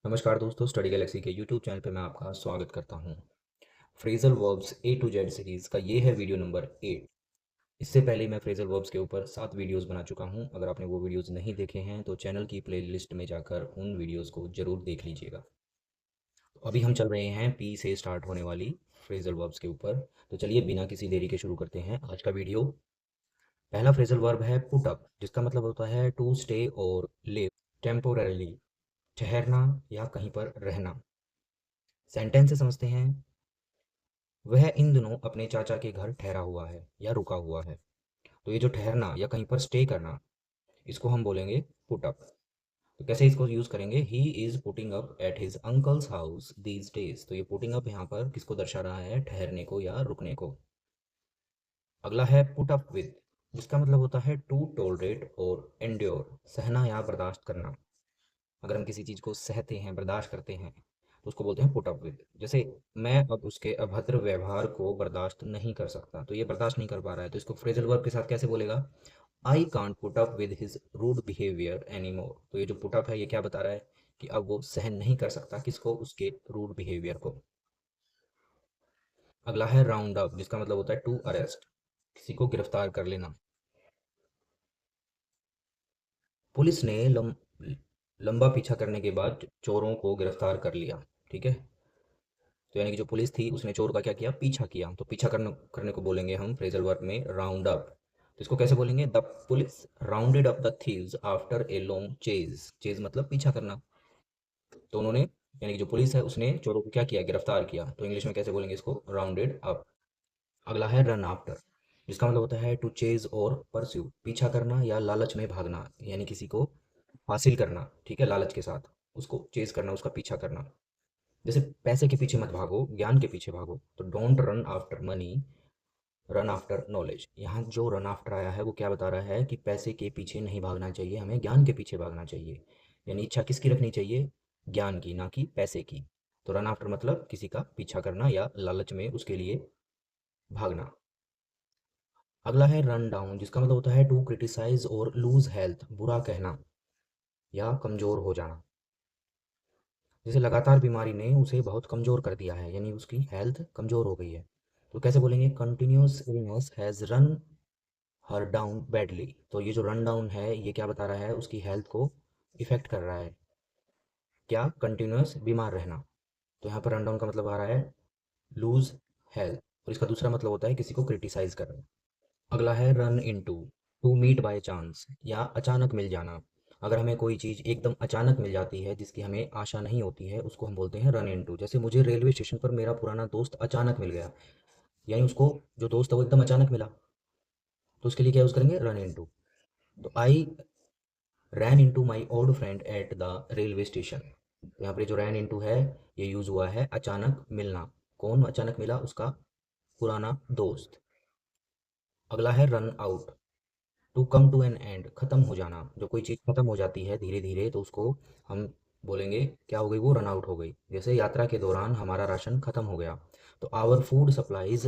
नमस्कार दोस्तों, Study Galaxy के यूट्यूब चैनल पे मैं आपका स्वागत करता हूँ। Phrasal verbs A to Z series का ये है वीडियो नंबर 8। इससे पहले मैं फ्रेजल वर्ब्स के ऊपर 7 वीडियोस बना चुका हूँ। अगर आपने वो वीडियोस नहीं देखे हैं तो चैनल की प्लेलिस्ट में जाकर उन वीडियोस को ज़रूर देख लीजिएगा। तो अभी हम चल रहे हैं पी से स्टार्ट होने वाली फ्रेजल वर्ब्स के ऊपर। तो चलिए बिना किसी देरी के शुरू करते हैं आज का वीडियो। पहला फ्रेजल वर्ब है पुट अप, जिसका मतलब होता है टू स्टे और लिव टेम्पोररीली, ठहरना या कहीं पर रहना। सेंटेंस से समझते हैं। वह इन दिनों अपने चाचा के घर ठहरा हुआ है या रुका हुआ है। तो ये जो ठहरना या कहीं पर स्टे करना, इसको हम बोलेंगे पुट अप। तो कैसे इसको यूज करेंगे? He is putting up at his uncles house these days. तो ये पुटिंग अप यहाँ पर किसको दर्शा रहा है? ठहरने को या रुकने को। अगला है पुट अप विद, जिसका मतलब होता है टू टॉलरेट और एंड्योर, सहना या बर्दाश्त करना। अगर हम किसी चीज़ को सहते हैं, बर्दाश्त करते हैं, तो उसको बोलते हैं पुट अप विद। जैसे मैं अब उसके अभद्र व्यवहार को बर्दाश्त नहीं कर सकता, तो ये बर्दाश्त नहीं कर पा रहा है, तो इसको फ्रेजल वर्ब के साथ कैसे बोलेगा? I can't put up with his rude behaviour any more. तो ये जो पुट अप है, ये क्या बता रहा है? कि अब वो सहन नहीं कर सकता किसको? उसके रूड बिहेवियर को। अगला है राउंड अप, जिसका मतलब होता है टू अरेस्ट, किसी को गिरफ्तार कर लेना। पुलिस ने लंबा पीछा करने के बाद चोरों को गिरफ्तार कर लिया। ठीक है। तो यानी कि जो पुलिस थी उसने चोर का क्या किया? पीछा किया। तो पीछा करने करने को बोलेंगे हम फ्रेजल वर्ब में राउंड अप। तो इसको कैसे बोलेंगे? The police rounded up the thieves after a long chase. Chase मतलब पीछा करना। तो उन्होंने, यानी कि जो पुलिस है उसने चोरों को क्या किया? गिरफ्तार किया। तो इंग्लिश में कैसे बोलेंगे इसको? Rounded up. अगला है रन आफ्टर, जिसका मतलब होता है टू चेज और परस्यू, पीछा करना या लालच में भागना, यानी किसी को हासिल करना। ठीक है, लालच के साथ उसको चेज करना, उसका पीछा करना। जैसे पैसे के पीछे मत भागो, ज्ञान के पीछे भागो। तो don't run after money, run after knowledge. यहाँ जो रन आफ्टर आया है वो क्या बता रहा है? कि पैसे के पीछे नहीं भागना चाहिए, हमें ज्ञान के पीछे भागना चाहिए। यानी इच्छा किसकी रखनी चाहिए? ज्ञान की, ना कि पैसे की। तो रन आफ्टर मतलब किसी का पीछा करना या लालच में उसके लिए भागना। अगला है रन डाउन, जिसका मतलब होता है टू क्रिटिसाइज और लूज हेल्थ, बुरा कहना या कमजोर हो जाना। जैसे लगातार बीमारी ने उसे बहुत कमजोर कर दिया है, यानी उसकी हेल्थ कमजोर हो गई है। तो कैसे बोलेंगे? Continuous illness has run her down badly. तो ये जो रन डाउन है ये क्या बता रहा है? उसकी हेल्थ को इफेक्ट कर रहा है। क्या? कंटिन्यूस बीमार रहना। तो यहाँ पर रन डाउन का मतलब आ रहा है लूज हेल्थ, और इसका दूसरा मतलब होता है किसी को क्रिटिसाइज करना। अगला है run into, to meet by chance या अचानक मिल जाना। अगर हमें कोई चीज़ एकदम अचानक मिल जाती है जिसकी हमें आशा नहीं होती है, उसको हम बोलते हैं रन इनटू। जैसे मुझे रेलवे स्टेशन पर मेरा पुराना दोस्त अचानक मिल गया, यानी उसको, जो दोस्त है वो एकदम अचानक मिला, तो उसके लिए क्या यूज़ करेंगे? Run into. तो I ran into my old friend at the railway station. यहाँ पर जो रैन इनटू है ये यूज़ हुआ है अचानक मिलना। कौन अचानक मिला? उसका पुराना दोस्त। अगला है run out, to come to an end, खत्म हो जाना। जब कोई चीज़ खत्म हो जाती है धीरे धीरे तो उसको हम बोलेंगे क्या हो गई? वो रन आउट हो गई। जैसे यात्रा के दौरान हमारा राशन खत्म हो गया। तो our food supplies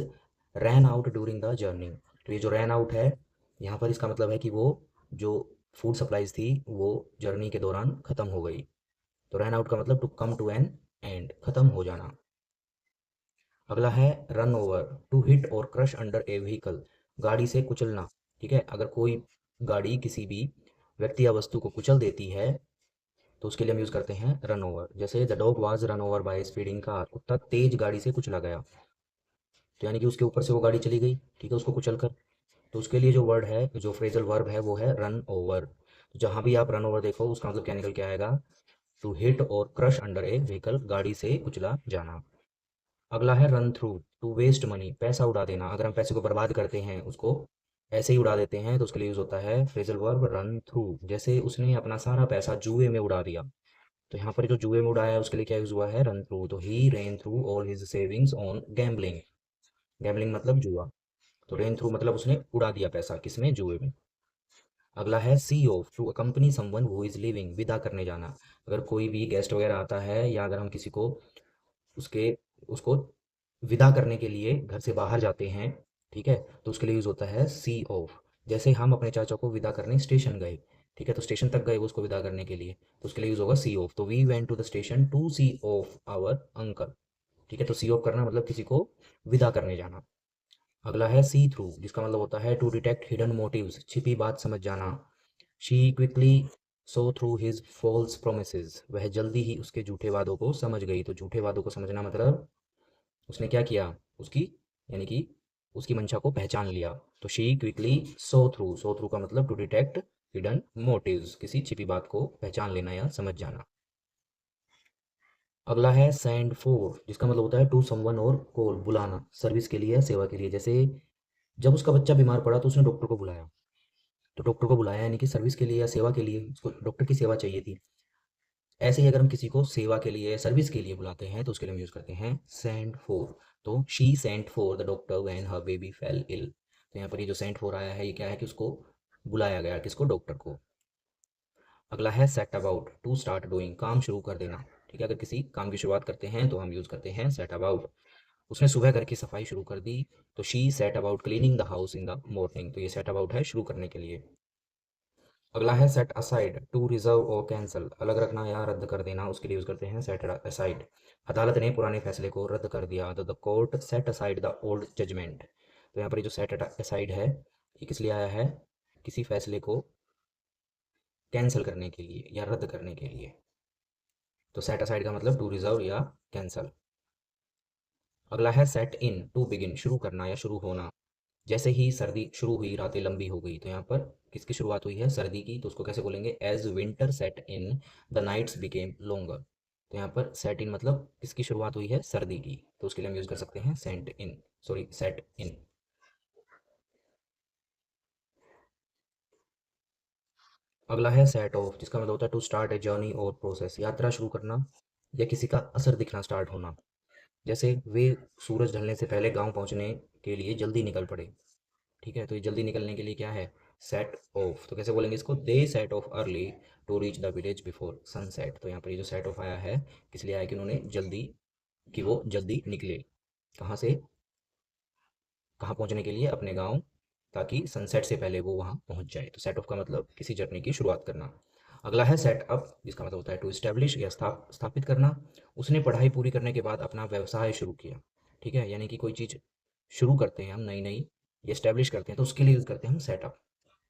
ran out during the journey. तो ये जो रैन आउट है यहाँ पर इसका मतलब है कि वो जो फूड सप्लाईज थी वो जर्नी के दौरान खत्म हो गई। तो रैन आउट का मतलब to come to an end, खत्म हो जाना। अगला है रन ओवर, टू हिट और क्रश अंडर ए व्हीकल, गाड़ी से कुचलना। ठीक है, अगर कोई गाड़ी किसी भी व्यक्ति या वस्तु को कुचल देती है तो उसके लिए हम यूज करते हैं रन ओवर। जैसे the dog was run over by speeding car, कुत्ता तेज गाड़ी से कुचला गया। तो यानी कि उसके ऊपर से वो गाड़ी चली गई, ठीक है, उसको कुचल कर। तो उसके लिए जो वर्ड है, जो फ्रेजल वर्ब है वो है रन ओवर। तो जहां भी आप रन ओवर देखो उसका मतलब क्या निकल के आएगा? टू हिट और क्रश अंडर ए व्हीकल, गाड़ी से कुचला जाना। अगला है run through, to waste money, पैसा उड़ा देना। अगर हम पैसे को बर्बाद करते हैं, उसको ऐसे ही उड़ा देते हैं, तो उसके लिए यूज होता है फ्रेजल वर्ब रन थ्रू। जैसे उसने अपना सारा पैसा जुए में उड़ा दिया। तो यहाँ पर जो जुए में उड़ाया है उसके लिए क्या यूज हुआ है? Run through. तो he ran through all his savings on gambling. Gambling मतलब जुआ। तो रेन थ्रू मतलब उसने उड़ा दिया पैसा, किसमें? जुए में। अगला है see off, to accompany someone who is living, विदा करने जाना। अगर कोई भी गेस्ट वगैरह आता है या अगर हम किसी को उसके उसको विदा करने के लिए घर से बाहर जाते हैं, ठीक है, तो उसके लिए यूज होता है सी ऑफ। जैसे हम अपने चाचा को विदा करने स्टेशन गए, ठीक है, तो स्टेशन तक गए वो उसको विदा करने के लिए, तो उसके लिए यूज़ होगा सी ऑफ। तो we went to the station to see off our uncle. ठीक है, तो सी ऑफ करना मतलब किसी को विदा करने जाना। अगला है सी थ्रू, जिसका मतलब होता है टू डिटेक्ट हिडन मोटिव्स, छिपी बात समझ जाना। She quickly saw through his false promises, वह जल्दी ही उसके झूठे वादों को समझ गई। तो झूठे वादों को समझना मतलब उसने क्या किया, उसकी यानी कि उसकी मंशा को पहचान लिया। तो शी क्विकली सो थ्रू का मतलब टू डिटेक्ट हिडन मोटिव्स, किसी छिपी बात को पहचान लेना या समझ जाना। अगला है सेंड फॉर, जिसका मतलब होता है टू समवन और कॉल, बुलाना, सर्विस के लिए, सेवा के लिए। जैसे जब उसका बच्चा बीमार पड़ा तो उसने डॉक्टर को बुलाया, तो डॉक्टर को बुलाया यानी कि सर्विस के लिए या सेवा के लिए, उसको डॉक्टर की सेवा चाहिए थी। ऐसे ही अगर हम किसी को सेवा के लिए सर्विस के लिए बुलाते हैं तो उसके लिए हम यूज़ करते हैं सेंड फॉर। तो she sent for the doctor when her baby fell ill. तो यहाँ पर ये जो सेंट फॉर आया है ये क्या है कि उसको बुलाया गया, किसको, डॉक्टर को। अगला है set about, to start doing, काम शुरू कर देना। ठीक है, अगर किसी काम की शुरुआत करते हैं तो हम यूज़ करते हैं सेट अबाउट। उसने सुबह घर की सफाई शुरू कर दी, तो she said about cleaning the house in the morning. तो ये सेट अबाउट है शुरू करने के लिए। अगला है सेट असाइड, टू रिजर्व और कैंसिल, अलग रखना या रद्द कर देना, उसके लिए यूज करते हैं सेट असाइड। अदालत ने पुराने फैसले को रद्द कर दिया, the court set aside the old judgment. तो यहाँ पर ये जो सेट असाइड है ये किस लिए आया है, किसी फैसले को कैंसिल करने के लिए या रद्द करने के लिए। तो सेट असाइड का मतलब टू रिजर्व या कैंसिल। अगला है सेट इन, टू बिगिन, शुरू करना या शुरू होना। जैसे ही सर्दी शुरू हुई रातें लंबी हो गई, तो यहाँ पर किसकी शुरुआत हुई है, सर्दी की, तो उसको कैसे बोलेंगे, as winter set in the nights became longer. तो यहाँ पर सेट इन मतलब किसकी शुरुआत हुई है, सर्दी की, तो उसके लिए हम यूज कर सकते हैं सेंट इन, सॉरी सेट इन। अगला है सेट ऑफ, जिसका मतलब होता है टू स्टार्ट ए जर्नी और प्रोसेस, यात्रा शुरू करना या किसी का असर दिखना, स्टार्ट होना। जैसे वे सूरज ढलने से पहले गांव पहुंचने के लिए जल्दी निकल पड़े। ठीक है, तो ये जल्दी निकलने के लिए क्या है, सेट ऑफ। तो कैसे बोलेंगे इसको, they set off early to reach the village before sunset. तो यहाँ पर ये जो सेट ऑफ आया है किस लिए आया कि उन्होंने जल्दी, कि वो जल्दी निकले, कहाँ से, कहाँ पहुँचने के लिए, अपने गाँव, ताकि सनसेट से पहले वो वहाँ पहुँच जाए। तो सेट ऑफ का मतलब किसी जर्नी की शुरुआत करना। अगला है सेट अप, जिसका मतलब होता है टू स्टैब्लिश या स्थापित करना। उसने पढ़ाई पूरी करने के बाद अपना व्यवसाय शुरू किया। ठीक है, यानी कि कोई चीज़ शुरू करते हैं हम नई नई, ये स्टैब्लिश करते हैं, तो उसके लिए यूज़ करते हैं हम सेटअप।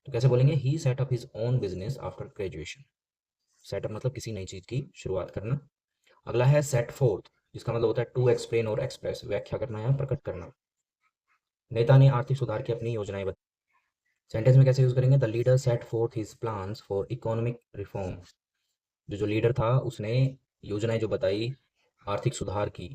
तो कैसे बोलेंगे, he set up his own business after graduation. Setup मतलब किसी नई चीज़ की शुरुआत करना। अगला है सेट फोर्थ, जिसका मतलब होता है टू एक्सप्लेन और एक्सप्रेस, व्याख्या करना या प्रकट करना। नेता ने आर्थिक सुधार की अपनी योजनाएं बताई। सेंटेंस में कैसे यूज करेंगे, the leader set fourth his plans for economic reform. जो लीडर था उसने योजनाएं जो बताई आर्थिक सुधार की,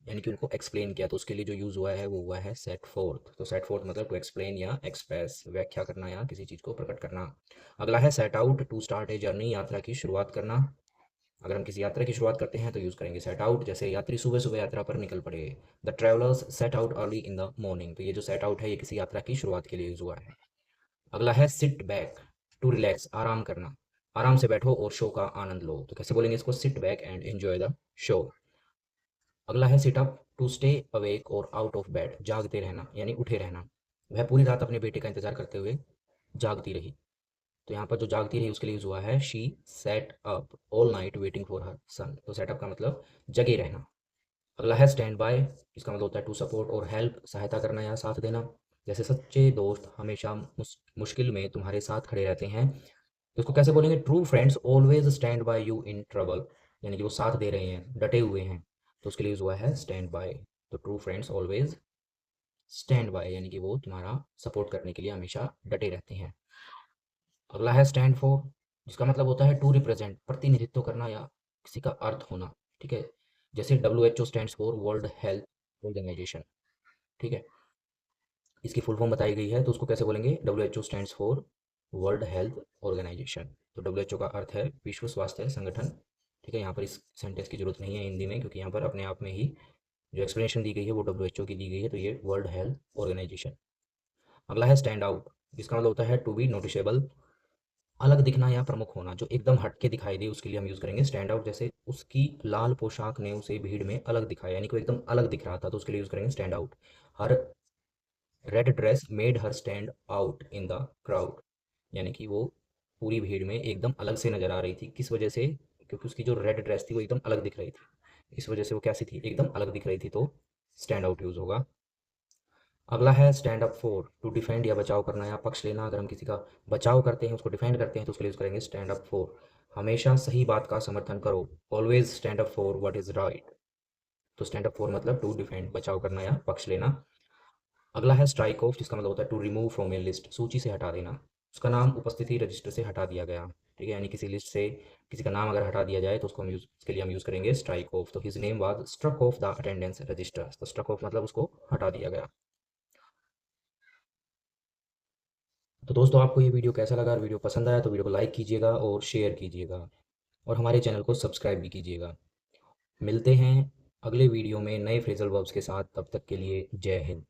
यानी कि उनको एक्सप्लेन किया, तो उसके लिए जो यूज हुआ है वो हुआ है सेट फोर्थ। तो सेट फोर्थ मतलब टू एक्सप्लेन या एक्सप्रेस, व्याख्या करना या किसी चीज को प्रकट करना। अगला है set out, to start a journey, यात्रा की शुरुआत करना। अगर हम किसी यात्रा की शुरुआत करते हैं तो यूज करेंगे सेट आउट। जैसे यात्री सुबह सुबह यात्रा पर निकल पड़े, the travellers set out early in the morning. तो ये जो सेट आउट है ये किसी यात्रा की शुरुआत के लिए यूज हुआ है। अगला है सिट बैक, टू रिलैक्स, आराम करना, आराम से बैठो और शो का आनंद लो। तो कैसे बोलेंगे इसको, sit back and enjoy the show. अगला है sit up, to stay awake और आउट ऑफ बेड, जागते रहना यानी उठे रहना। वह पूरी रात अपने बेटे का इंतजार करते हुए जागती रही। तो यहाँ पर जो जागती रही उसके लिए यूज हुआ है she set up all night waiting for her son. तो सेटअप का मतलब जगे रहना। अगला है स्टैंड बाय, इसका मतलब होता है टू सपोर्ट और हेल्प, सहायता करना या साथ देना। जैसे सच्चे दोस्त हमेशा मुश्किल में तुम्हारे साथ खड़े रहते हैं। तो इसको कैसे बोलेंगे, true friends always stand by you in trouble, यानी कि वो साथ दे रहे हैं, डटे हुए हैं। तो उसके लिए यूज हुआ है स्टैंड बाय। तो true friends always stand by यानी कि वो तुम्हारा सपोर्ट करने के लिए हमेशा डटे रहते हैं। अगला है स्टैंड फॉर, जिसका मतलब होता है टू रिप्रेजेंट, प्रतिनिधित्व करना या किसी का अर्थ होना। ठीक है, जैसे WHO stands for world health organisation. ठीक है, इसकी फुल फॉर्म बताई गई है तो उसको कैसे बोलेंगे, WHO stands for world health organisation. तो WHO का अर्थ है विश्व स्वास्थ्य संगठन। ठीक है, यहाँ पर इस सेंटेंस की जरूरत नहीं है हिंदी में, क्योंकि यहाँ पर अपने आप में ही जो एक्सप्लेनेशन दी गई है वो WHO की दी गई है, तो ये वर्ल्ड हेल्थ ऑर्गेनाइजेशन। अगला है स्टैंड आउट, जिसका मतलब होता है टू बी नोटिसेबल, अलग दिखना या प्रमुख होना, जो एकदम हटके दिखाई दे उसके लिए हम यूज करेंगे स्टैंड आउट। जैसे उसकी लाल पोशाक ने उसे भीड़ में अलग दिखाया, यानी कि वो एकदम अलग दिख रहा था, तो उसके लिए यूज करेंगे stand out. Her red dress made her stand out in the crowd, यानी कि वो पूरी भीड़ में एकदम अलग से नज़र आ रही थी। किस वजह से? क्योंकि उसकी जो रेड ड्रेस थी वो एकदम अलग दिख रही थी। इस वजह से वो कैसी थी? एकदम अलग दिख रही थी, तो स्टैंड आउट यूज़ होगा। अगला है stand up for, to defend या बचाव करना या पक्ष लेना। अगर हम किसी का बचाव करते हैं, उसको डिफेंड करते हैं, तो उसके लिए यूज़ करेंगे स्टैंड अप फॉर। हमेशा सही बात का समर्थन करो, always stand up for what is right. तो स्टैंड अप फॉर मतलब टू डिफेंड, बचाव करना या पक्ष लेना। अगला है स्ट्राइक ऑफ, जिसका मतलब होता है to remove from a list, सूची से हटा देना। उसका नाम उपस्थिति रजिस्टर से हटा दिया गया। ठीक है, यानी किसी लिस्ट से किसी का नाम अगर हटा दिया जाए तो उसको हम यूज उसके लिए हम यूज़ करेंगे स्ट्राइक ऑफ। तो his name was struck off the attendance register. तो स्ट्रक ऑफ मतलब उसको हटा दिया गया। तो दोस्तों, आपको ये वीडियो कैसा लगा? अगर वीडियो पसंद आया तो वीडियो को लाइक कीजिएगा और शेयर कीजिएगा, और हमारे चैनल को सब्सक्राइब भी कीजिएगा। मिलते हैं अगले वीडियो में नए फ्रेजल वर्ब्स के साथ। तब तक के लिए जय हिंद।